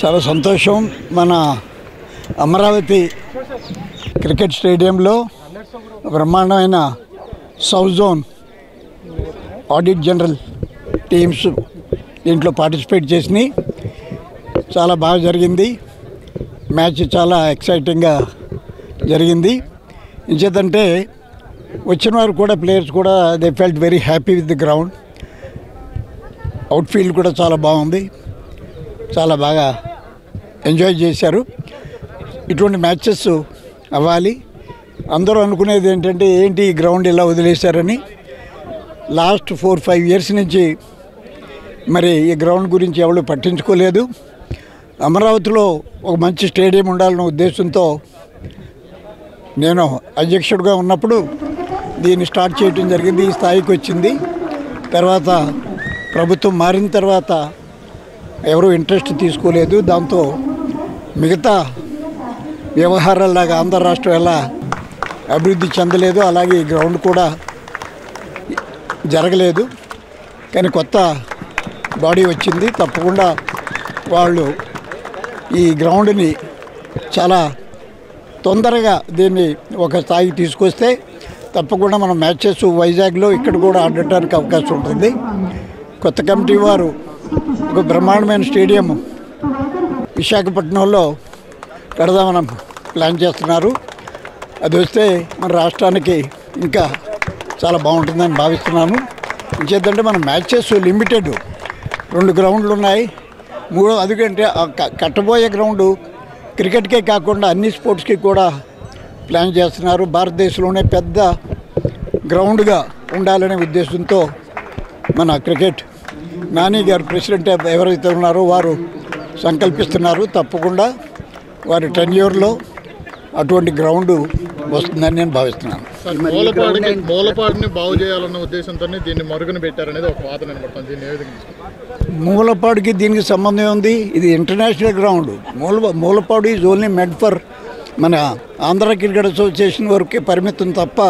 చాలా సంతోషం. మన అమరావతి క్రికెట్ స్టేడియంలో బ్రహ్మాండమైన south zone audit general teams దీంట్లో పార్టిసిపేట్ చేసినాయి. చాలా బాగా జరిగింది. మ్యాచ్ చాలా ఎక్సైటింగ్గా జరిగింది. ఇంచేతంటే వచ్చిన వారు కూడా ప్లేయర్స్ కూడా they felt very happy with the ground. Outfield కూడా చాలా బాగుంది. చాలా బాగా ఎంజాయ్ చేశారు. ఇటువంటి మ్యాచెస్ అవ్వాలి. అందరూ అనుకునేది ఏంటంటే ఏంటి ఈ గ్రౌండ్ ఇలా వదిలేశారని. లాస్ట్ 4-5 ఇయర్స్ నుంచి మరి ఈ గ్రౌండ్ గురించి ఎవరు పట్టించుకోలేదు. అమరావతిలో ఒక మంచి స్టేడియం ఉండాలన్న ఉద్దేశంతో నేను అధ్యక్షుడిగా ఉన్నప్పుడు దీన్ని స్టార్ట్ చేయడం జరిగింది. ఈ స్థాయికి వచ్చింది. తర్వాత ప్రభుత్వం మారిన తర్వాత ఎవరూ ఇంట్రెస్ట్ తీసుకోలేదు. దాంతో మిగతా వ్యవహారాల్లాగా ఆంధ్ర రాష్ట్రం ఎలా అభివృద్ధి చెందలేదు, అలాగే ఈ గ్రౌండ్ కూడా జరగలేదు. కానీ కొత్త బాడీ వచ్చింది. తప్పకుండా వాళ్ళు ఈ గ్రౌండ్ని చాలా తొందరగా దీన్ని ఒక స్థాయికి తీసుకొస్తే తప్పకుండా మన మ్యాచెస్ వైజాగ్లో ఇక్కడ కూడా ఆడటానికి అవకాశం ఉంటుంది. కొత్త కమిటీ వారు ఒక బ్రహ్మాండమైన స్టేడియం విశాఖపట్నంలో కడదామని ప్లాన్ చేస్తున్నారు. అది వస్తే మన రాష్ట్రానికి ఇంకా చాలా బాగుంటుందని భావిస్తున్నాను. ఇంకేంటంటే మన మ్యాచెస్ లిమిటెడ్ 2 గ్రౌండ్లు ఉన్నాయి. అందుకంటే కట్టబోయే గ్రౌండ్ క్రికెట్కే కాకుండా అన్ని స్పోర్ట్స్కి కూడా ప్లాన్ చేస్తున్నారు. భారతదేశంలోనే పెద్ద గ్రౌండ్గా ఉండాలనే ఉద్దేశంతో మన క్రికెట్ నాని గారు ప్రెసిడెంట్ ఎవరైతే ఉన్నారో వారు సంకల్పిస్తున్నారు. తప్పకుండా వారి టెన్యూర్లో అటువంటి గ్రౌండ్ వస్తుందని నేను భావిస్తున్నాను. మూలపాడిని బాగు చేయాలన్న ఉద్దేశంతోనే దీన్ని మరుగున పెట్టారనేది ఒక వాదన అనమాట. దీన్ని ఏ విధంగా మూలపాడుకి దీనికి సంబంధం ఉంది. ఇది international ground. Mulapadu is only made for మన ఆంధ్ర క్రికెట్ అసోసియేషన్ వరకే పరిమితం తప్ప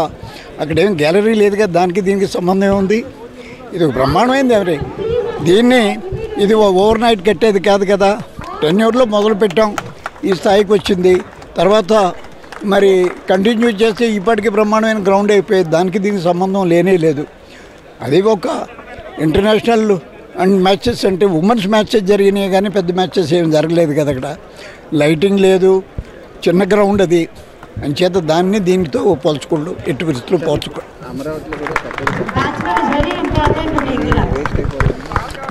అక్కడేం గ్యాలరీ లేదు కదా. దానికి దీనికి సంబంధం ఉంది. ఇది బ్రహ్మాండమైంది. ఎవరి ఇది ఓవర్ నైట్ కట్టేది కాదు కదా. టెన్యూర్లో మొదలు పెట్టాం, ఈ స్థాయికి వచ్చింది. తర్వాత మరి కంటిన్యూ చేస్తే ఇప్పటికీ బ్రహ్మాండమైన గ్రౌండ్ అయిపోయేది. దానికి దీనికి సంబంధం లేనే లేదు. అది ఒక ఇంటర్నేషనల్ అండ్ మ్యాచెస్ అంటే ఉమెన్స్ మ్యాచెస్ జరిగినాయి కానీ పెద్ద మ్యాచెస్ ఏమి జరగలేదు కదా. అక్కడ లైటింగ్ లేదు, చిన్న గ్రౌండ్ అది. అంచేత దాన్ని దీనితో పోల్చుకోండు, ఎట్టి పరిస్థితులు పోల్చుకోండి.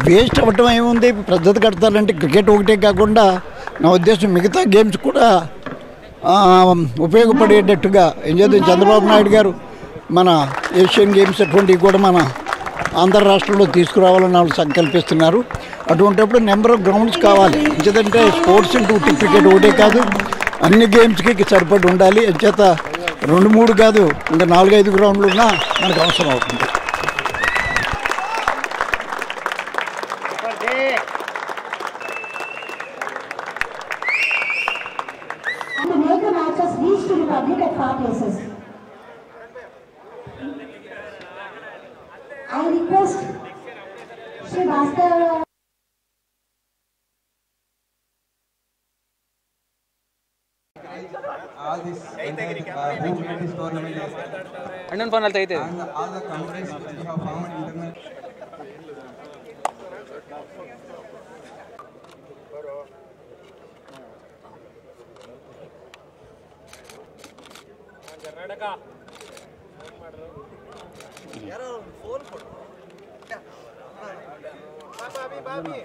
వేస్ట్ అవ్వటం ఏముంది, పెద్దది కడతారంటే క్రికెట్ ఒకటే కాకుండా నా ఉద్దేశం మిగతా గేమ్స్ కూడా ఉపయోగపడేటట్టుగా ఏం చేద్దాం. చంద్రబాబు నాయుడు గారు మన ఏషియన్ గేమ్స్ అటువంటివి కూడా మన ఆంధ్ర రాష్ట్రంలో తీసుకురావాలని వాళ్ళు సంకల్పిస్తున్నారు. అటువంటిప్పుడు నెంబర్ ఆఫ్ గ్రౌండ్స్ కావాలి. ఎందుకంటే స్పోర్ట్స్ ఇంటూ క్రికెట్ ఒకటే కాదు, అన్ని గేమ్స్కి సరిపడి ఉండాలి. అంచేత 2-3 కాదు, ఇంకా 4-5 గ్రౌండ్లు ఉన్నా మనకు అవసరం అవుతుంది. I request Shri Bhaskar all this who made this tournament and all the countries which we have found internet. Babi